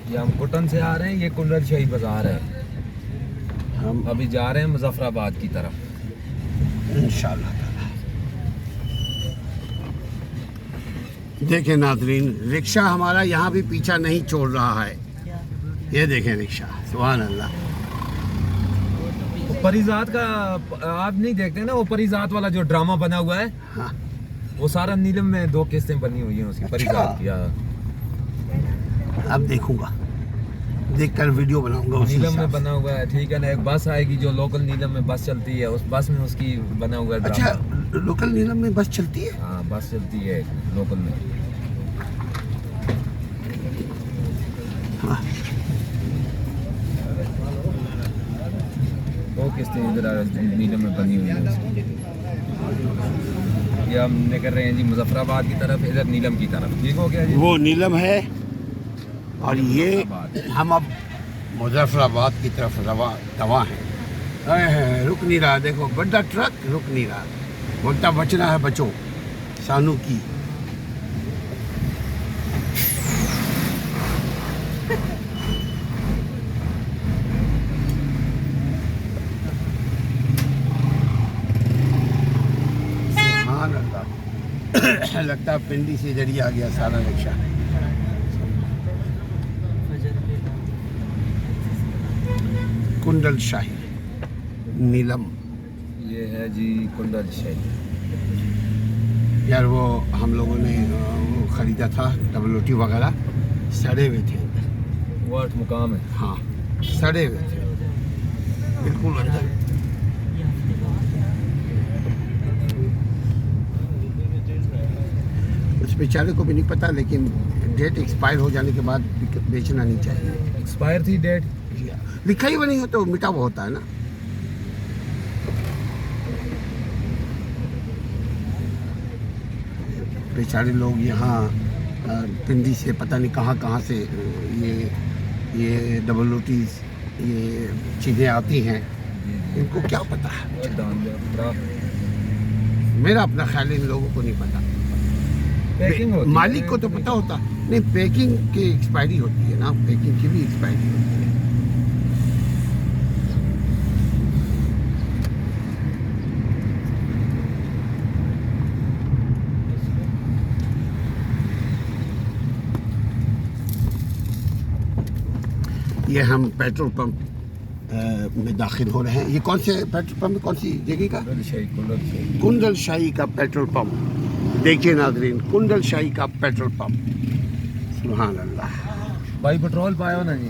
ये हम कुटन से आ रहे हैं, ये कुंडल शाही बाजार है। हम अभी जा रहे हैं मुजफ्फराबाद की तरफ इंशाल्लाह। देखें नाज़रीन, रिक्शा हमारा यहाँ भी पीछा नहीं छोड़ रहा है। ये देखें रिक्शा, सुभान अल्लाह। परिजात का आप नहीं देखते ना, वो परिजात वाला जो ड्रामा बना हुआ है, हाँ। वो सारा नीलम में 2 किस्तें बनी हुई हैं उसकी। अच्छा। परिजात की अब देखूंगा, देखकर वीडियो बनाऊंगा उसी नीलम हिसाब में से। बना हुआ है, ठीक है ना। एक बस आएगी जो लोकल नीलम में बस चलती है, उस बस में उसकी बना हुआ है अच्छा, ड्रामा। लोकल नीलम में बस चलती है? हाँ, बस चलती है लोकल में। हाँ। 2 किस्तें इधर नीलम में बनी हुई हैं उसकी। ये हम निकल रहे हैं जी मुजफ्फराबाद की तरफ, इधर नीलम की तरफ। ठीक हो गया जी। वो नीलम है और ये हम अब मुजफ्फराबाद की तरफ रवा हैं। रुक नहीं रहा, देखो बड़ा ट्रक रुक नहीं रहा, बोलता बचना है बचो सानू की। सुभान अल्लाह। लगता है पिंडी से इधर ही आ गया सारा रिक्शा। कुंडल शाही नीलम। ये है जी कुंडल शाही। यार वो हम लोगों ने वो ख़रीदा था डबलोटी वगैरह, सड़े हुए थे। वो 8 मुकाम है। हाँ, सड़े हुए थे बिल्कुल अंदर। उस बेचारे को भी नहीं पता, लेकिन डेट एक्सपायर हो जाने के बाद बेचना नहीं चाहिए। एक्सपायर थी डेट। लिखा ही वो नहीं हो तो मिटा हुआ होता है ना। बेचारे लोग यहाँ पिंडी से पता नहीं कहाँ से ये डबल रोटीज, ये चीज़ें आती हैं, इनको क्या पता है। मेरा अपना ख्याल इन लोगों को नहीं पता। पैकिंग होती मालिक है, को तो पता होता नहीं। पैकिंग की एक्सपायरी होती है ना, पैकिंग की भी एक्सपायरी होती है। ये हम पेट्रोल पंप में दाखिल हो रहे हैं। ये कौन से पेट्रोल पंप, कौन सी जगह का? कुंडल शाही का पेट्रोल पंप। देखिए नाज़रीन, कुंडल शाही का पेट्रोल पंप। सुभान अल्लाह। भाई पेट्रोल पाया ना जी।